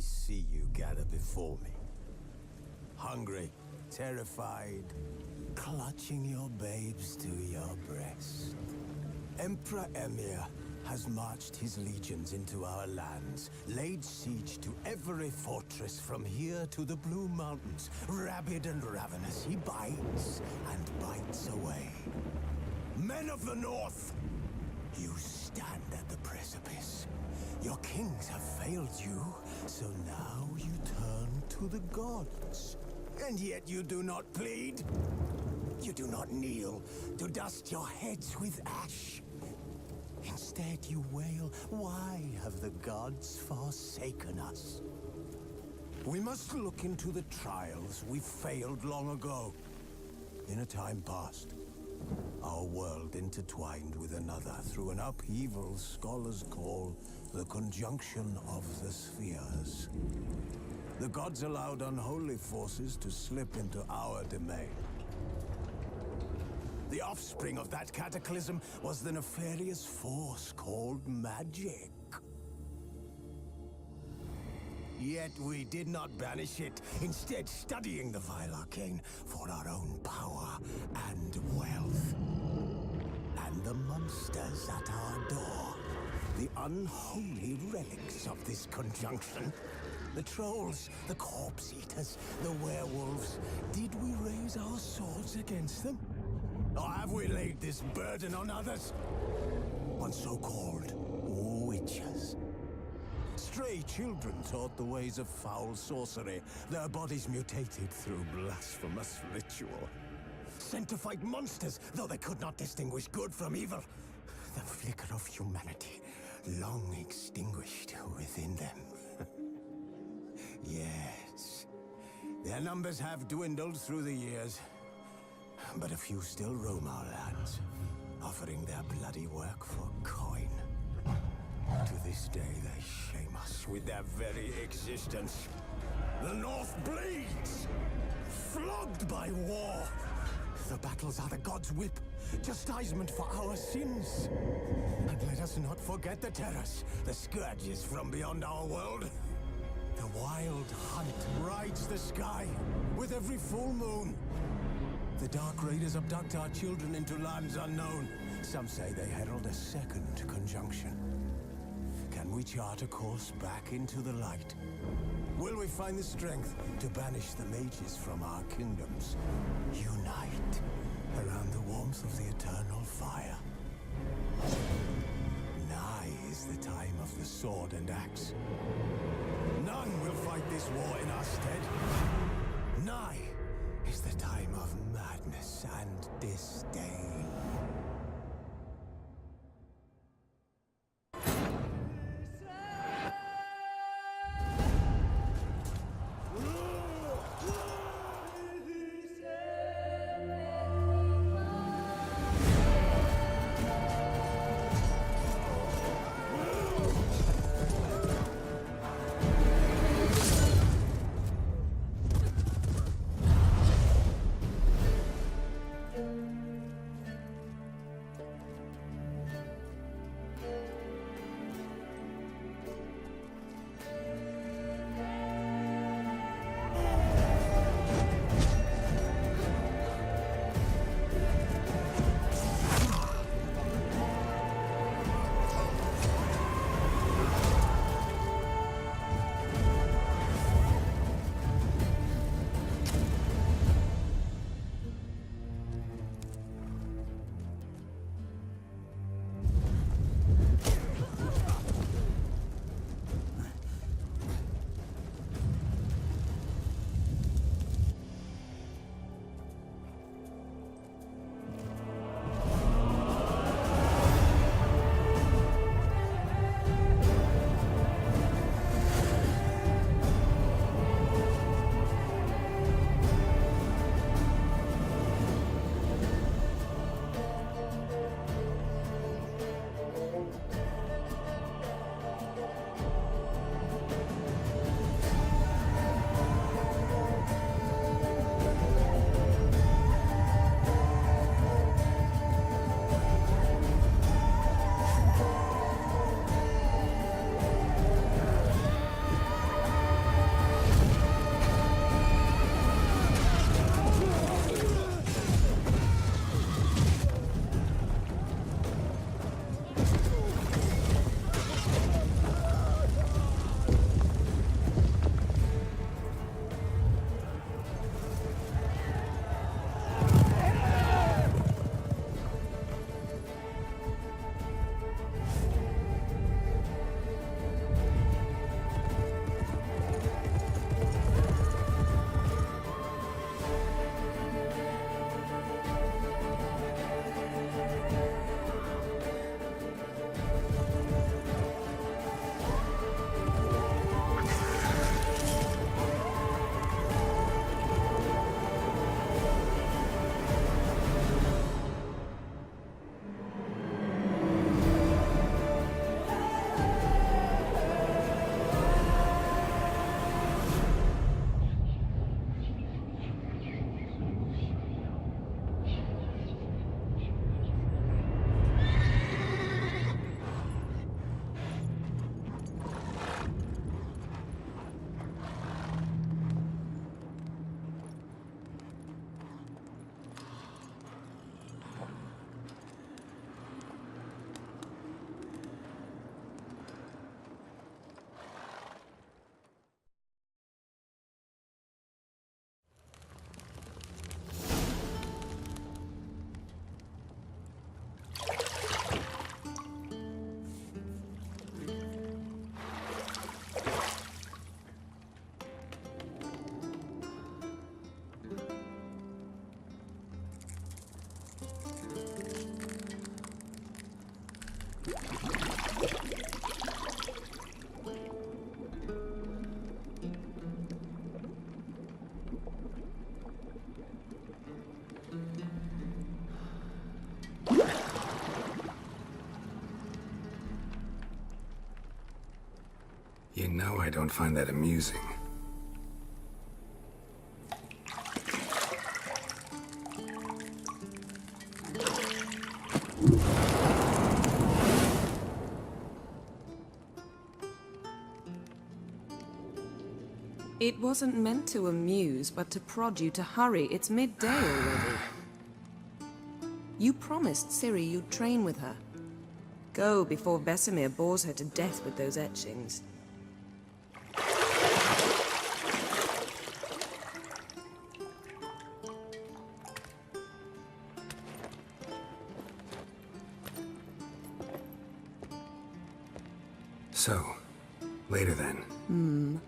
see you gather before me. Hungry, terrified, clutching your babes to your breast. Emperor Emir has marched his legions into our lands, laid siege to every fortress from here to the Blue Mountains. Rabid and ravenous, he bites and bites away. Men of the North, you stand at the precipice. Your kings have failed you, so now you turn to the gods. And yet you do not plead. You do not kneel to dust your heads with ash. Instead you wail, why have the gods forsaken us? We must look into the trials we failed long ago. In a time past, our world intertwined with another through an upheaval scholars call the conjunction of the spheres. The gods allowed unholy forces to slip into our domain. The offspring of that cataclysm was the nefarious force called magic. Yet we did not banish it, instead studying the vile arcane for our own power and wealth. And the monsters at our door, the unholy relics of this conjunction. The trolls, the corpse eaters, the werewolves. Did we raise our swords against them? Or have we laid this burden on others? On so-called witches. Stray children taught the ways of foul sorcery, their bodies mutated through blasphemous ritual. Sent to fight monsters, though they could not distinguish good from evil. The flicker of humanity, long extinguished within them. Yes, their numbers have dwindled through the years. But a few still roam our lands, offering their bloody work for coin. To this day, they shame us with their very existence. The North bleeds, flogged by war. The battles are the gods' whip, chastisement for our sins. And let us not forget the terrors, the scourges from beyond our world. The wild hunt rides the sky with every full moon. The Dark Raiders abduct our children into lands unknown. Some say they herald a second conjunction. Can we chart a course back into the light? Will we find the strength to banish the mages from our kingdoms? Unite around the warmth of the eternal fire. Nigh is the time of the sword and axe. None will fight this war in our stead. Nigh is the time of madness and disdain. know I don't find that amusing. It wasn't meant to amuse, but to prod you to hurry. It's midday already. You promised Ciri you'd train with her. Go before Vesemir bores her to death with those etchings. So, later then.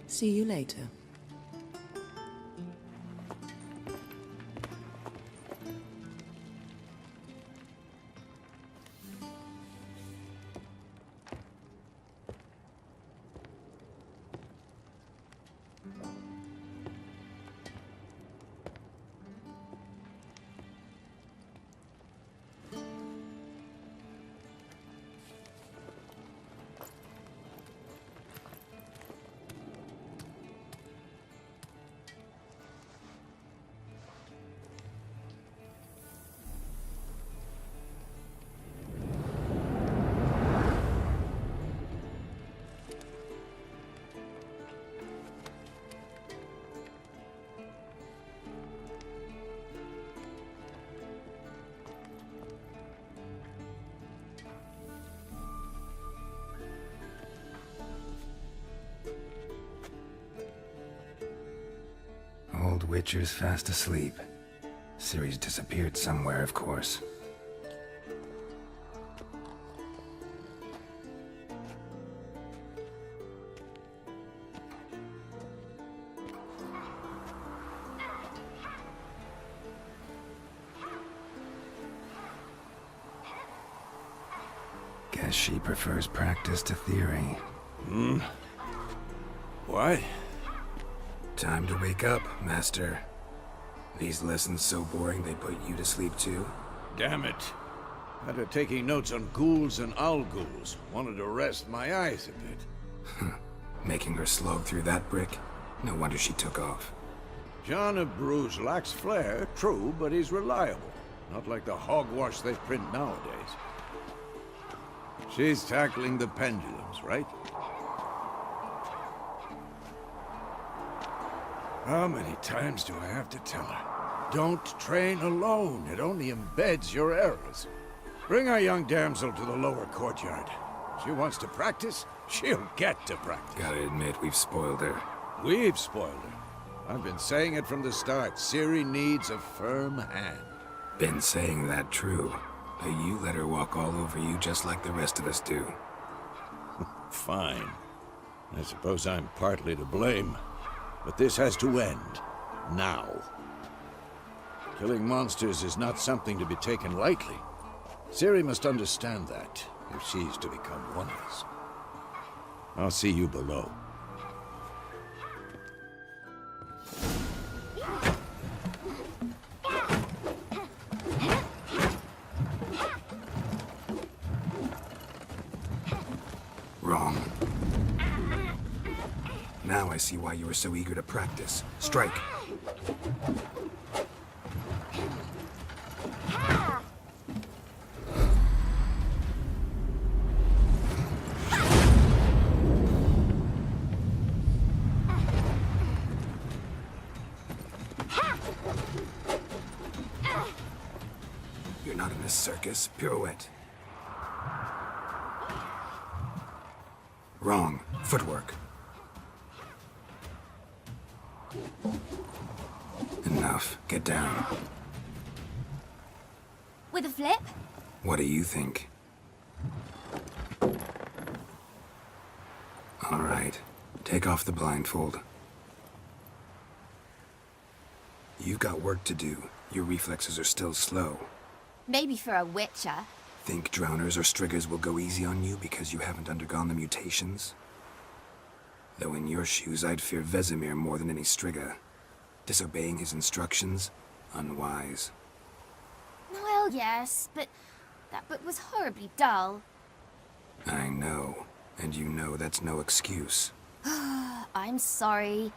See you later. Old Witcher's fast asleep. Ciri's disappeared somewhere, of course. Guess she prefers practice to theory. What? Time to wake up, Master. These lessons so boring they put you to sleep too? Damn it. After taking notes on ghouls and owl-ghouls, wanted to rest my eyes a bit. Making her slog through that brick? No wonder she took off. John of Bruges lacks flair, true, but he's reliable. Not like the hogwash they print nowadays. She's tackling the pendulums, right? How many times do I have to tell her? Don't train alone. It only embeds your errors. Bring our young damsel to the lower courtyard. She wants to practice, she'll get to practice. Gotta admit, we've spoiled her. We've spoiled her. I've been saying it from the start. Ciri needs a firm hand. Been saying that true. But you let her walk all over you just like the rest of us do. Fine. I suppose I'm partly to blame. But this has to end. Now. Killing monsters is not something to be taken lightly. Ciri must understand that, if she's to become one of us. I'll see you below. Wrong. Now I see why you were so eager to practice. Strike. You're not in this circus. Pirouette. Wrong. Footwork. Enough. Get down. With a flip? What do you think? All right. Take off the blindfold. You've got work to do. Your reflexes are still slow. Maybe for a witcher. Think drowners or striggers will go easy on you because you haven't undergone the mutations? Though in your shoes, I'd fear Vesemir more than any strigger. Disobeying his instructions? Unwise. Well, yes, but that book was horribly dull. I know. And you know that's no excuse. I'm sorry.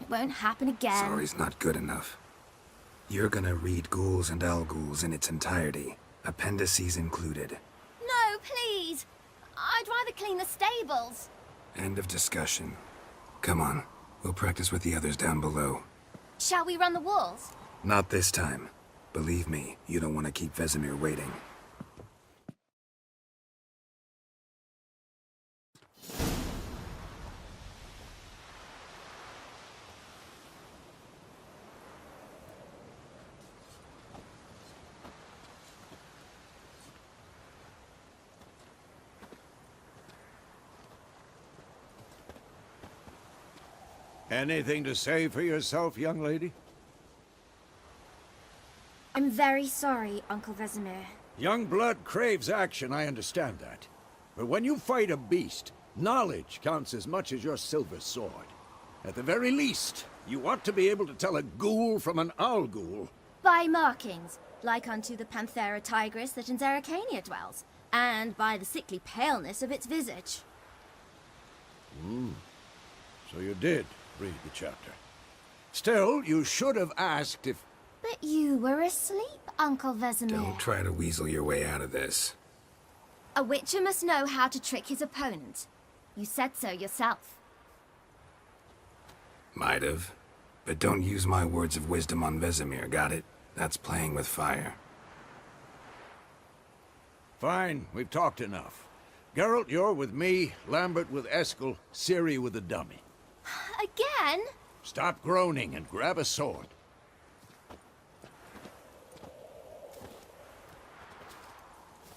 It won't happen again. Sorry's not good enough. You're gonna read Ghouls and Al-Ghouls in its entirety, appendices included. No, please. I'd rather clean the stables. End of discussion. Come on, we'll practice with the others down below. Shall we run the walls? Not this time. Believe me, you don't want to keep Vesemir waiting. Anything to say for yourself, young lady? I'm very sorry, Uncle Vesemir. Young blood craves action, I understand that. But when you fight a beast, knowledge counts as much as your silver sword. At the very least, you ought to be able to tell a ghoul from an owl ghoul. By markings, like unto the Panthera tigris that in Zerrikania dwells, and by the sickly paleness of its visage. So you did read the chapter. Still, you should have asked if... But you were asleep, Uncle Vesemir. Don't try to weasel your way out of this. A witcher must know how to trick his opponent. You said so yourself. Might have. But don't use my words of wisdom on Vesemir, got it? That's playing with fire. Fine, we've talked enough. Geralt, you're with me, Lambert with Eskel, Ciri with the dummy. Again? Stop groaning and grab a sword.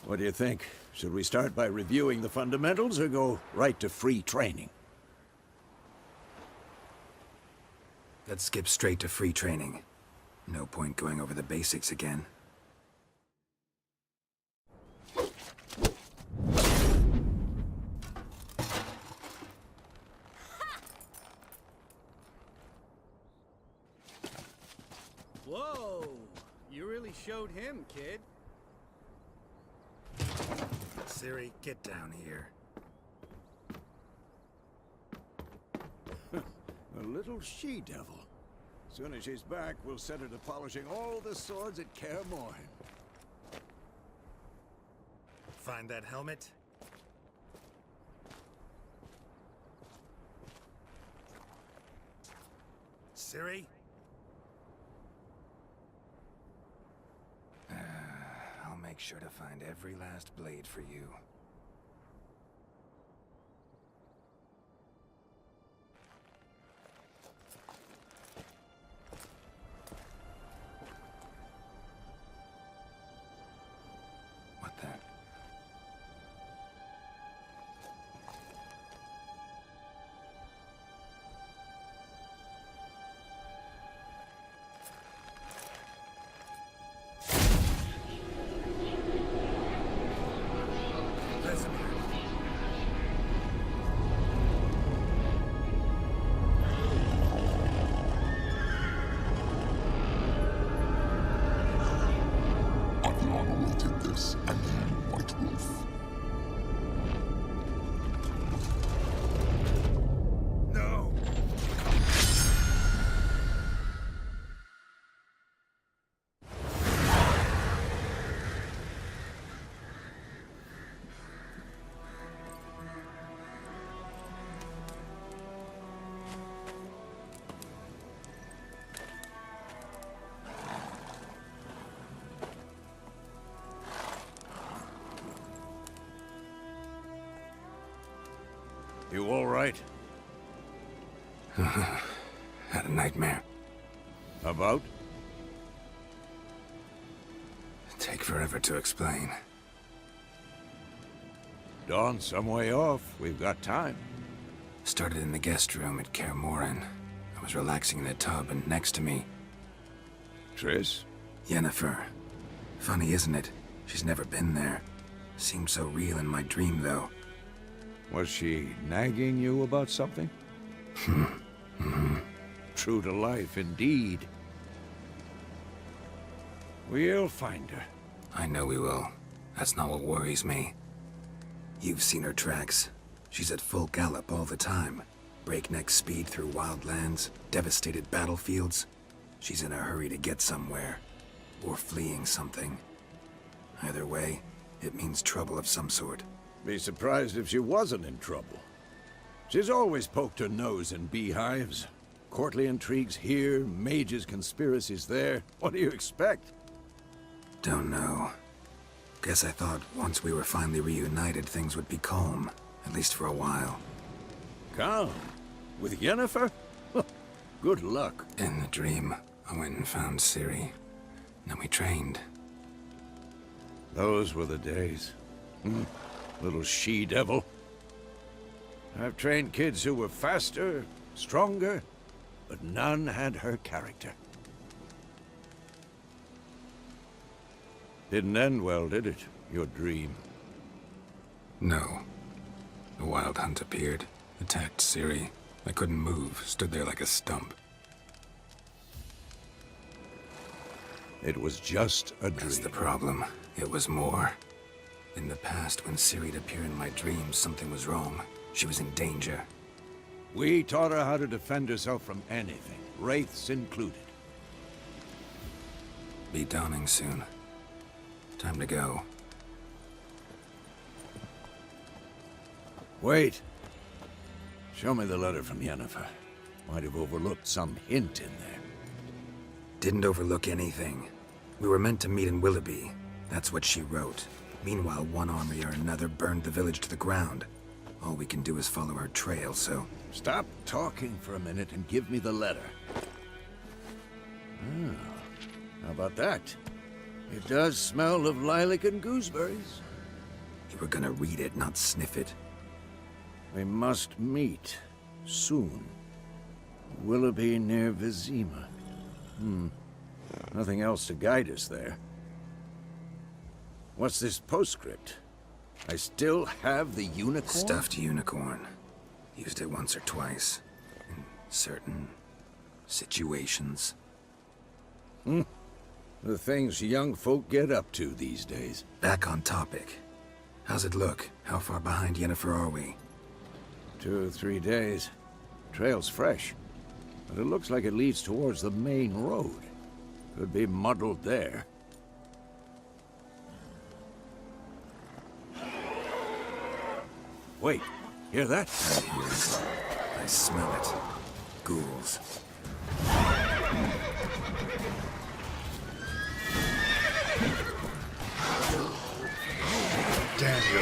What do you think? Should we start by reviewing the fundamentals or go right to free training? Let's skip straight to free training. No point going over the basics again. Whoa! You really showed him, kid. Ciri, get down here. A little she-devil. Soon as she's back, we'll set her to polishing all the swords at Kaer Morhen. Find that helmet? Ciri? I'll make sure to find every last blade for you. What the? You all right? Had a nightmare. About? Take forever to explain. Dawn's some way off. We've got time. Started in the guest room at Kaer Morhen. I was relaxing in a tub, and next to me, Triss? Yennefer. Funny, isn't it? She's never been there. Seemed so real in my dream, though. Was she nagging you about something? True to life, indeed. We'll find her. I know we will. That's not what worries me. You've seen her tracks. She's at full gallop all the time. Breakneck speed through wild lands, devastated battlefields. She's in a hurry to get somewhere. Or fleeing something. Either way, it means trouble of some sort. Be surprised if she wasn't in trouble. She's always poked her nose in beehives. Courtly intrigues here, mages' conspiracies there. What do you expect? Don't know. Guess I thought once we were finally reunited, things would be calm. At least for a while. Calm? With Yennefer? Good luck. In the dream, I went and found Ciri. Then we trained. Those were the days. Little she-devil. I've trained kids who were faster, stronger, but none had her character. Didn't end well, did it? Your dream? No. The Wild Hunt appeared, attacked Ciri. I couldn't move, stood there like a stump. It was just a dream. That's the problem. It was more. In the past, when Ciri'd appear in my dreams, something was wrong. She was in danger. We taught her how to defend herself from anything, wraiths included. Be dawning soon. Time to go. Wait. Show me the letter from Yennefer. Might have overlooked some hint in there. Didn't overlook anything. We were meant to meet in Willoughby. That's what she wrote. Meanwhile, one army or another burned the village to the ground. All we can do is follow her trail, so... Stop talking for a minute and give me the letter. How about that? It does smell of lilac and gooseberries. You were gonna read it, not sniff it. We must meet. Soon. Willoughby near Vizima. Nothing else to guide us there. What's this postscript? I still have the unicorn? Stuffed unicorn. Used it once or twice. In certain... situations. The things young folk get up to these days. Back on topic. How's it look? How far behind Yennefer are we? 2 or 3 days. Trail's fresh. But it looks like it leads towards the main road. Could be muddled there. Wait, hear that? I hear it. I smell it. Ghouls. Damn you.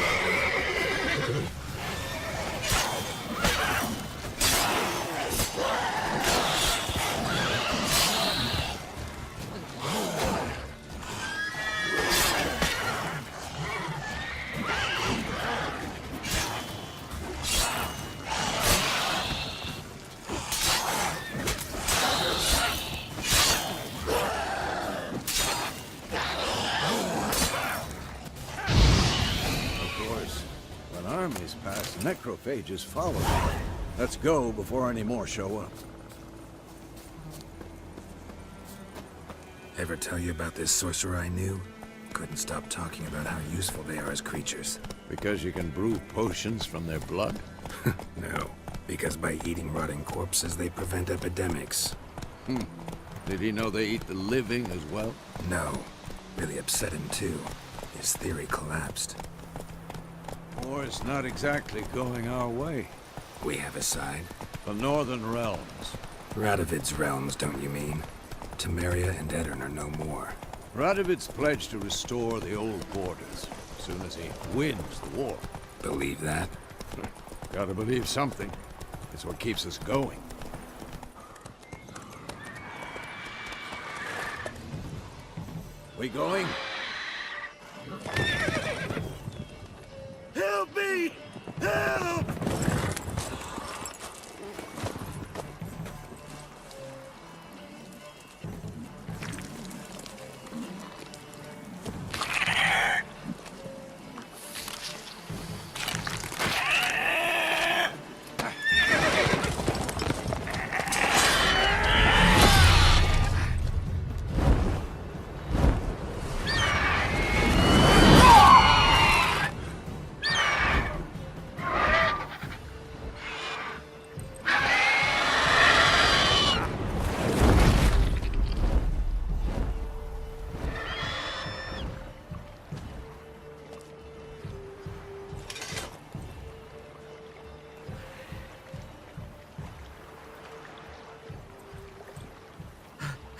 Armies pass, necrophages follow. Let's go before any more show up. Ever tell you about this sorcerer I knew? Couldn't stop talking about how useful they are as creatures. Because you can brew potions from their blood? No, because by eating rotting corpses, they prevent epidemics. Did he know they eat the living as well? No. Really upset him, too. His theory collapsed. War's not exactly going our way. We have a side. The Northern Realms. Radovid's realms, don't you mean? Temeria and Edirn are no more. Radovid's pledged to restore the old borders as soon as he wins the war. Believe that? Gotta believe something. It's what keeps us going. We going? Help me! Help!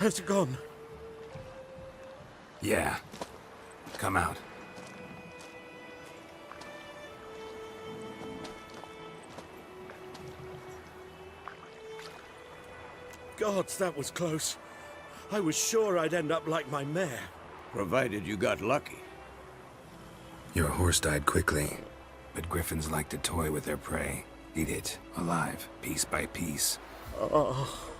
Has it gone? Yeah. Come out. Gods, that was close. I was sure I'd end up like my mare. Provided you got lucky. Your horse died quickly, but griffins like to toy with their prey. Eat it, alive, piece by piece. Oh.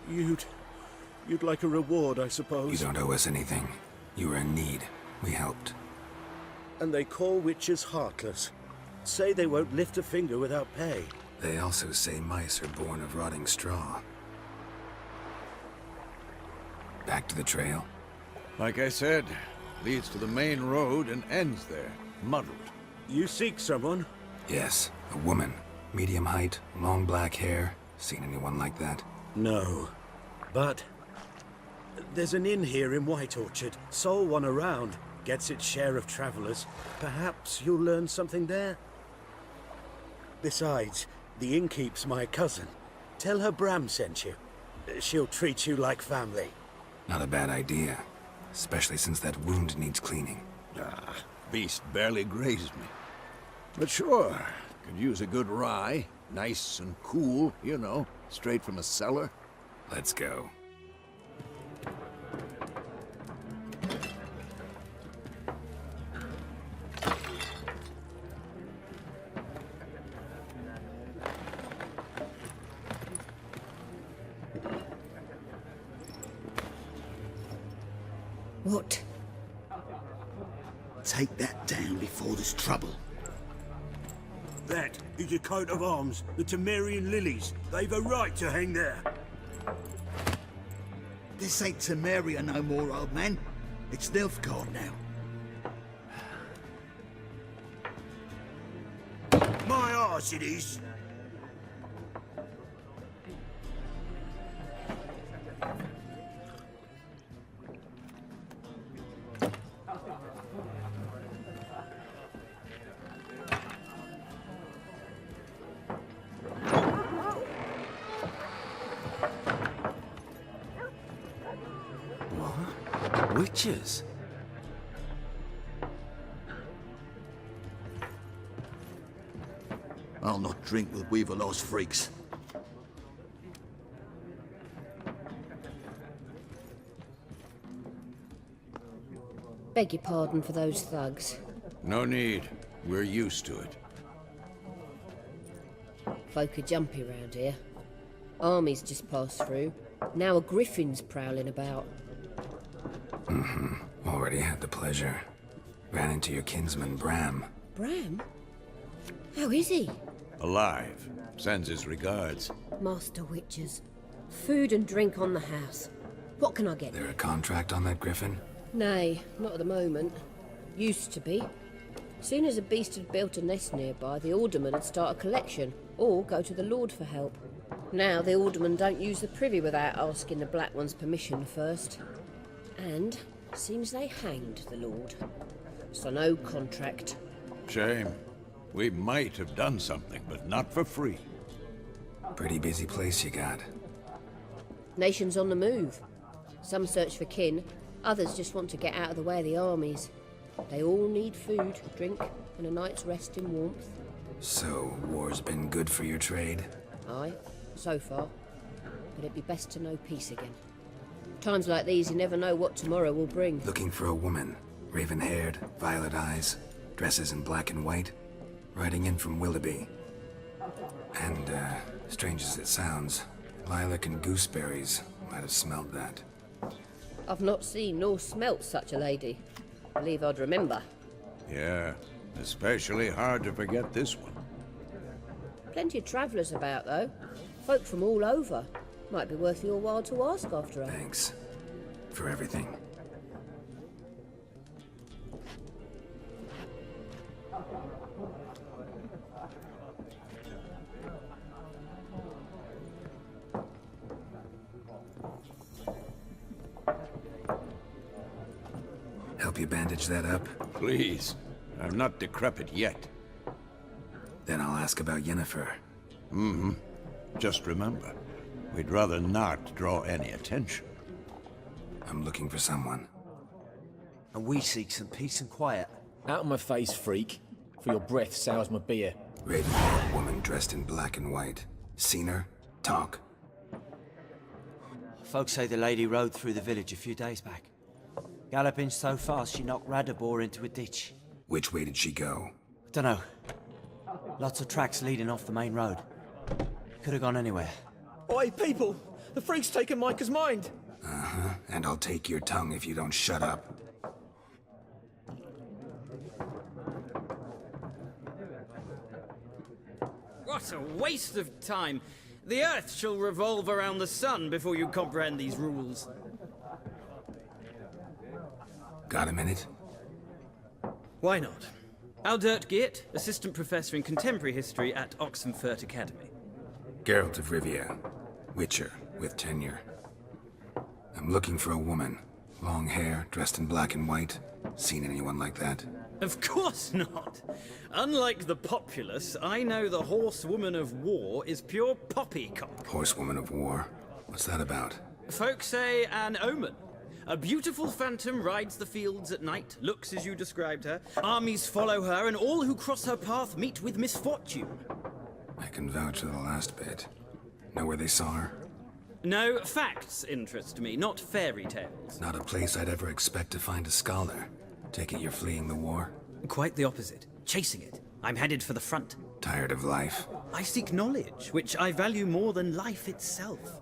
You'd like a reward, I suppose. You don't owe us anything. You were in need. We helped. And they call witches heartless. Say they won't lift a finger without pay. They also say mice are born of rotting straw. Back to the trail. Like I said, leads to the main road and ends there, muddled. You seek someone? Yes, a woman. Medium height, long black hair. Seen anyone like that? No. But there's an inn here in White Orchard. Sole one around. Gets its share of travelers. Perhaps you'll learn something there? Besides, the innkeep's my cousin. Tell her Bram sent you. She'll treat you like family. Not a bad idea. Especially since that wound needs cleaning. Beast barely grazed me. But sure, could use a good rye. Nice and cool, you know, straight from a cellar. Let's go. What? Take that down before there's trouble. That is a coat of arms, the Temerian lilies. They've a right to hang there. This ain't Temeria no more, old man. It's Nilfgaard now. My arse it is. Witches? I'll not drink with Weaverlaw's freaks. Beg your pardon for those thugs. No need. We're used to it. Folk are jumpy round here. Armies just passed through. Now a griffin's prowling about. Already had the pleasure. Ran into your kinsman, Bram. Bram? How is he? Alive. Sends his regards. Master witches. Food and drink on the house. What can I get? There a contract on that griffin? Nay, not at the moment. Used to be. Soon as a beast had built a nest nearby, the alderman would start a collection, or go to the lord for help. Now the alderman don't use the privy without asking the Black One's permission first. And seems they hanged the lord. So no contract. Shame. We might have done something, but not for free. Pretty busy place you got. Nations on the move. Some search for kin, others just want to get out of the way of the armies. They all need food, drink, and a night's rest in warmth. So, war's been good for your trade? Aye, so far. But it'd be best to know peace again. Times like these, you never know what tomorrow will bring. Looking for a woman. Raven-haired, violet eyes, dresses in black and white. Riding in from Willoughby. And, strange as it sounds, lilac and gooseberries might have smelled that. I've not seen nor smelt such a lady. Believe I'd remember. Yeah, especially hard to forget this one. Plenty of travellers about, though. Folk from all over. Might be worth your while to ask after her. Thanks. For everything. Help you bandage that up? Please. I'm not decrepit yet. Then I'll ask about Yennefer. Just remember, We'd rather not draw any attention. I'm looking for someone. And we seek some peace and quiet. Out of my face, freak. For your breath sours my beer. Raven, woman dressed in black and white. Seen her? Talk. Folks say the lady rode through the village a few days back. Galloping so fast she knocked Radabor into a ditch. Which way did she go? Dunno. Lots of tracks leading off the main road. Could have gone anywhere. Oi, people! The freak's taken Micah's mind! Uh-huh. And I'll take your tongue if you don't shut up. What a waste of time! The Earth shall revolve around the sun before you comprehend these rules. Got a minute? Why not? Aldert Geert, Assistant Professor in Contemporary History at Oxenfurt Academy. Geralt of Rivia. Witcher, with tenure. I'm looking for a woman. Long hair, dressed in black and white. Seen anyone like that? Of course not! Unlike the populace, I know the horsewoman of war is pure poppycock. Horsewoman of war? What's that about? Folk say an omen. A beautiful phantom rides the fields at night, looks as you described her. Armies follow her, and all who cross her path meet with misfortune. I can vouch for the last bit. Know where they saw her? No, facts interest me, not fairy tales. Not a place I'd ever expect to find a scholar. Take it you're fleeing the war? Quite the opposite. Chasing it. I'm headed for the front. Tired of life? I seek knowledge, which I value more than life itself.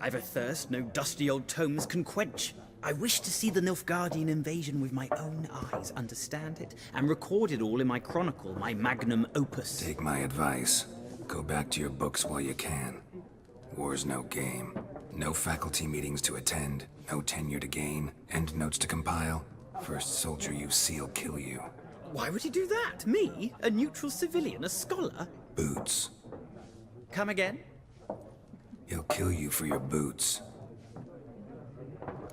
I've a thirst no dusty old tomes can quench. I wish to see the Nilfgaardian invasion with my own eyes, understand it, and record it all in my chronicle, my magnum opus. Take my advice. Go back to your books while you can. War's no game. No faculty meetings to attend, no tenure to gain, endnotes to compile. First soldier you see'll kill you. Why would he do that? Me? A neutral civilian? A scholar? Boots. Come again? He'll kill you for your boots.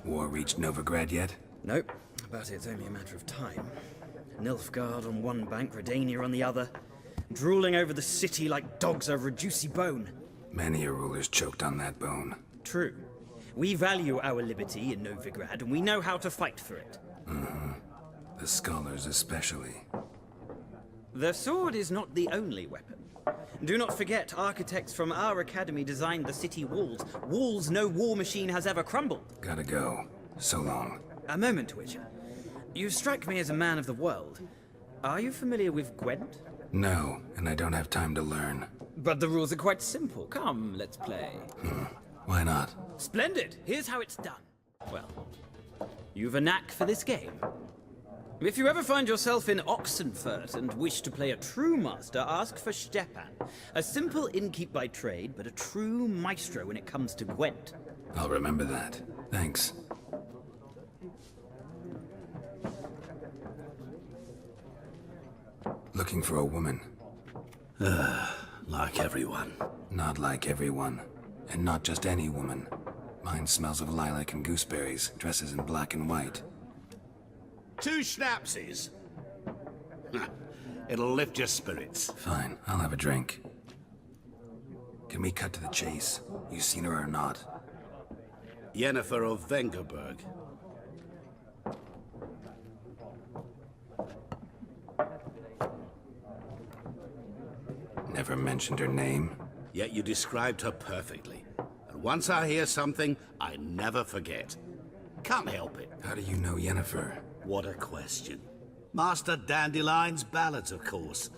War reached Novigrad yet? Nope, but it's only a matter of time. Nilfgaard on one bank, Redania on the other. Drooling over the city like dogs over a juicy bone. Many a ruler's choked on that bone. True. We value our liberty in Novigrad, and we know how to fight for it. Mm-hmm. The scholars especially. The sword is not the only weapon. Do not forget, architects from our academy designed the city walls. Walls no war machine has ever crumbled. Gotta go. So long. A moment, Witcher. You strike me as a man of the world. Are you familiar with Gwent? No, and I don't have time to learn. But the rules are quite simple. Come, let's play. Why not? Splendid! Here's how it's done. Well, you've a knack for this game. If you ever find yourself in Oxenfurt and wish to play a true master, ask for Stepan. A simple innkeep by trade, but a true maestro when it comes to Gwent. I'll remember that. Thanks. Looking for a woman. Like everyone. Not like everyone. And not just any woman. Mine smells of lilac and gooseberries, dresses in black and white. 2 schnapsies. It'll lift your spirits. Fine, I'll have a drink. Can we cut to the chase? You seen her or not? Yennefer of Vengerberg. Never mentioned her name. Yet you described her perfectly. And once I hear something, I never forget. Can't help it. How do you know Yennefer? What a question. Master Dandelion's ballads, of course.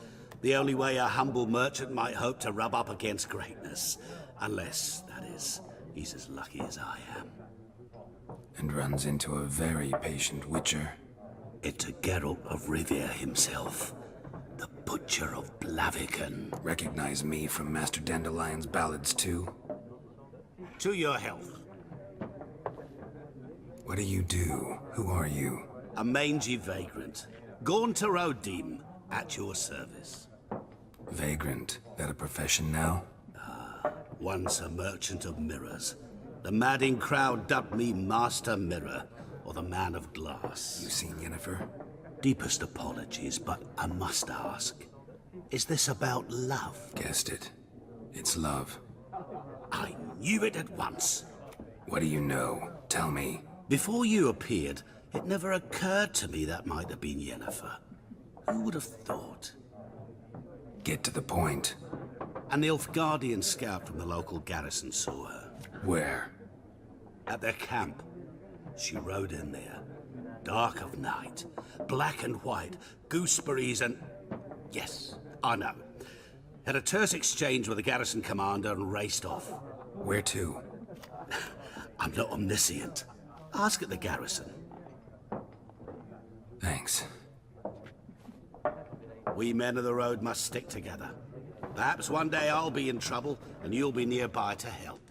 The only way a humble merchant might hope to rub up against greatness. Unless, that is, he's as lucky as I am. And runs into a very patient witcher. It's a Geralt of Rivia himself. The Butcher of Blaviken. Recognize me from Master Dandelion's ballads too? To your health. What do you do? Who are you? A mangy vagrant. Gone to Rodim, at your service. Vagrant? That a profession now? Once a merchant of mirrors. The madding crowd dubbed me Master Mirror, or the Man of Glass. You seen Yennefer? Deepest apologies, but I must ask. Is this about love? Guessed it. It's love. I Knew it at once. What do you know? Tell me. Before you appeared, it never occurred to me that might have been Yennefer. Who would have thought? Get to the point. An Nilfgaardian scout from the local garrison saw her. Where? At their camp. She rode in there. Dark of night. Black and white. Gooseberries and... Yes, I know. Had a terse exchange with the garrison commander and raced off. Where to? I'm not omniscient. Ask at the garrison. Thanks. We men of the road must stick together. Perhaps one day I'll be in trouble and you'll be nearby to help.